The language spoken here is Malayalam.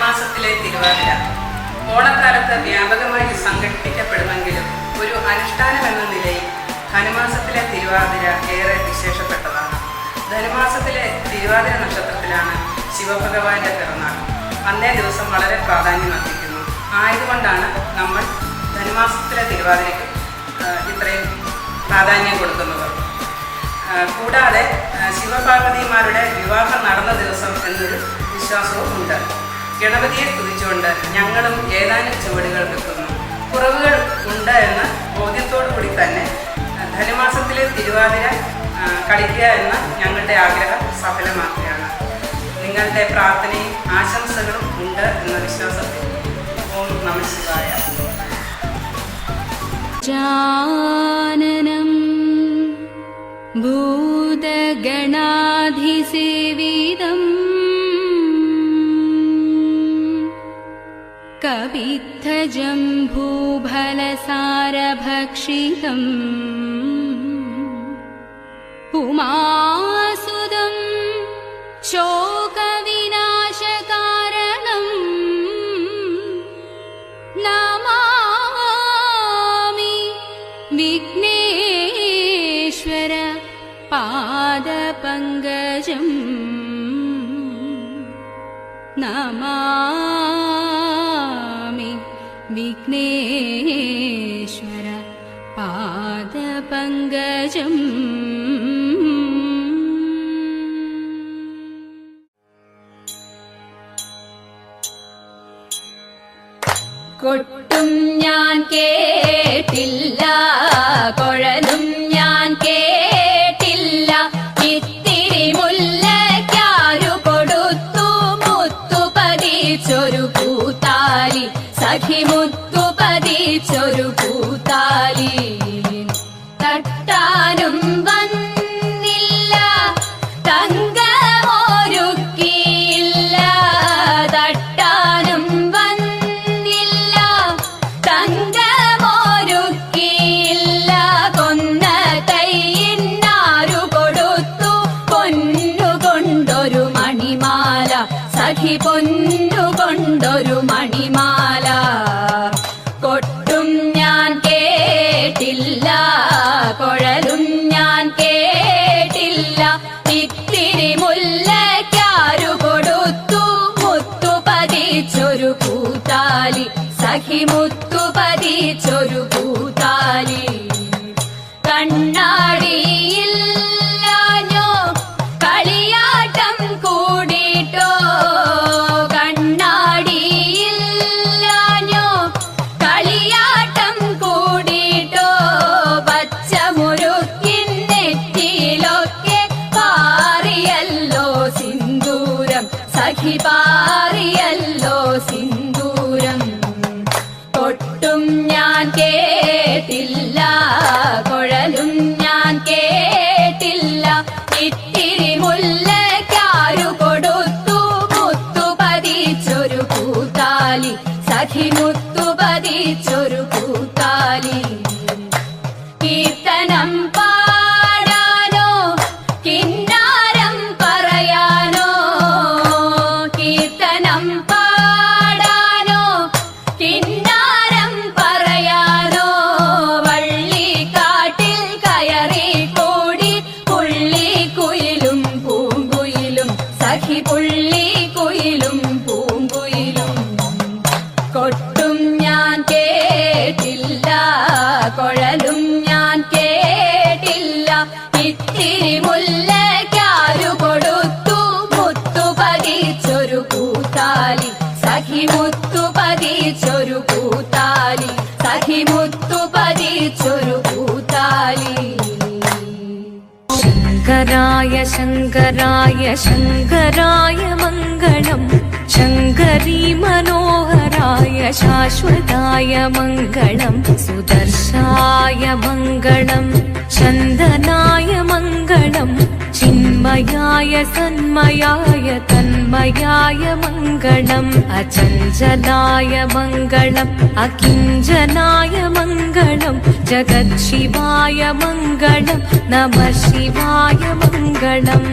ധനുമാസത്തിലെ തിരുവാതിര ഓണക്കാലത്ത് വ്യാപകമായി സംഘടിപ്പിക്കപ്പെടുമെങ്കിലും ഒരു അനുഷ്ഠാനം എന്ന നിലയിൽ ധനുമാസത്തിലെ തിരുവാതിര ഏറെ വിശേഷപ്പെട്ടതാണ്. ധനുമാസത്തിലെ തിരുവാതിര നക്ഷത്രത്തിലാണ് ശിവഭഗവാന്റെ പിറന്നാൾ. അന്നേ ദിവസം വളരെ പ്രാധാന്യം അർഹിക്കുന്നു. ആയതുകൊണ്ടാണ് നമ്മൾ ധനുമാസത്തിലെ തിരുവാതിരയ്ക്ക് ഇത്രയും പ്രാധാന്യം കൊടുക്കുന്നത്. കൂടാതെ ശിവപാർവതിമാരുടെ വിവാഹം നടന്ന ദിവസം എന്നൊരു വിശ്വാസവും ഉണ്ട്. ഗണപതിയെ സ്തുതിച്ചുകൊണ്ട് ഞങ്ങളും ഏതാനും ചുവടുകൾ വെക്കുന്നു. കുറവുകൾ ഉണ്ട് എന്ന ബോധ്യത്തോടു കൂടി തന്നെ ധനുമാസത്തിലെ തിരുവാതിര കളിക്കുക എന്ന ഞങ്ങളുടെ ആഗ്രഹം സഫലമാക്കുകയാണ്. നിങ്ങളുടെ പ്രാർത്ഥനയും ആശംസകളും ഉണ്ട് എന്ന വിശ്വാസത്തിൽ ഓം നമഃ ശിവായ. ജാനനം ഭൂതഗണാധിസേവിതം കവിത്തജംഭൂഫലസാരഭക്ഷിതം ഉമാസുതം ശോകവിനാശകാരണം നമാമി വിഘ്നേശ്വര പാദപങ്കജം നമാമി വിഘ്നേശ്വര പാദപങ്കജം. കൊട്ടും ഞാൻ കേട്ടില്ല, കുഴലും ഞാൻ കേട്ടില്ല, ഇത്തിരി മുല്ലയ്ക്കാരു കൊടുത്തു മുത്തു പതിച്ചൊരു പൂത്താലി, സഖി മുത്തു പതിച്ചൊരു പൂത്താലി. തട്ടാനും വന്നില്ല, തങ്കമൊരുക്കിയില്ല, തട്ടാനും വന്നില്ല, തങ്കമൊരുക്കിയില്ല, കൊന്ന കൈയിന്നാരു കൊടുത്തു പൊന്നുകൊണ്ടൊരു മണിമാല, സഖി പൊന്നുകൊണ്ടൊരു മണിമാല. കൊട്ടും ഞാൻ കേട്ടില്ല, കുഴലും ഞാൻ കേട്ടില്ല, ഇത്തിരി മുല്ലയ്ക്കാരു കൊടുത്തു മുത്തു പതിച്ചൊരു പൂത്താലി, സഖി മുത്തു പതിച്ചൊരു പൂത്താലി. കണ്ണാടിയില്ലാഞ്ഞോ കളിയാട്ടം കൂടിട്ടോ, കണ്ണാടിയില്ലാഞ്ഞോ കളിയാട്ടം കൂടിട്ടോ, പച്ചമുരുക്കിൻ നെറ്റിയിലൊക്കെ പാറിയല്ലോ സിന്ദൂരം, സഖി പാറിയല്ലോ സിന്ദൂരം. കൊട്ടും ഞാൻ കേട്ടില്ല, കുഴലും ഞാൻ കേട്ടില്ല, ഇത്തിരി മുല്ലയ്ക്കാരു കൊടുത്തു മുത്തു പതിച്ചൊരു പൂത്താലി, സഖി മുത്തു പതിച്ചൊരു പൂത്താലി. കീർത്തനം പാടാനോ കിന്നാരം പറയാനോ, കീർത്തനം പാടാനോ കിന്നാരം പറയാനോ, വള്ളിക്കാട്ടിൽ കയറി കൂടി പുള്ളിക്കുയിലും പൂങ്കുയിലും, സഖി പുള്ളിക്കുയിലും പൂങ്കുയിലും. കൊട്ടും ഞാൻ കേട്ടില്ല, കുഴലും ഞാൻ കേട്ടില്ല, ഇത്തിരി മുല്ലയ്ക്കാരു കൊടുത്തു മുത്തു പതിച്ചൊരു പൂത്താലി, സഖി മുത്തു പതിച്ചൊരു പൂത്താലി, സഖി മുത്തു പതിച്ചൊരു പൂത്താലി. ശങ്കരായ ശങ്കരായ ശങ്കരായ മംഗളം, ശങ്കരീ മനോഹരായ ശാശ്വതായ മംഗളം, സുദർശായ മംഗളം, ചന്ദനായ മംഗളം, ചിന്മയായ സന്മയായ തന്മയായ മംഗളം, അചഞ്ചലായ മംഗളം, അകിഞ്ചനായ മംഗളം, ജഗത് ശിവായ മംഗളം, നമഃ ശിവായ മംഗളം.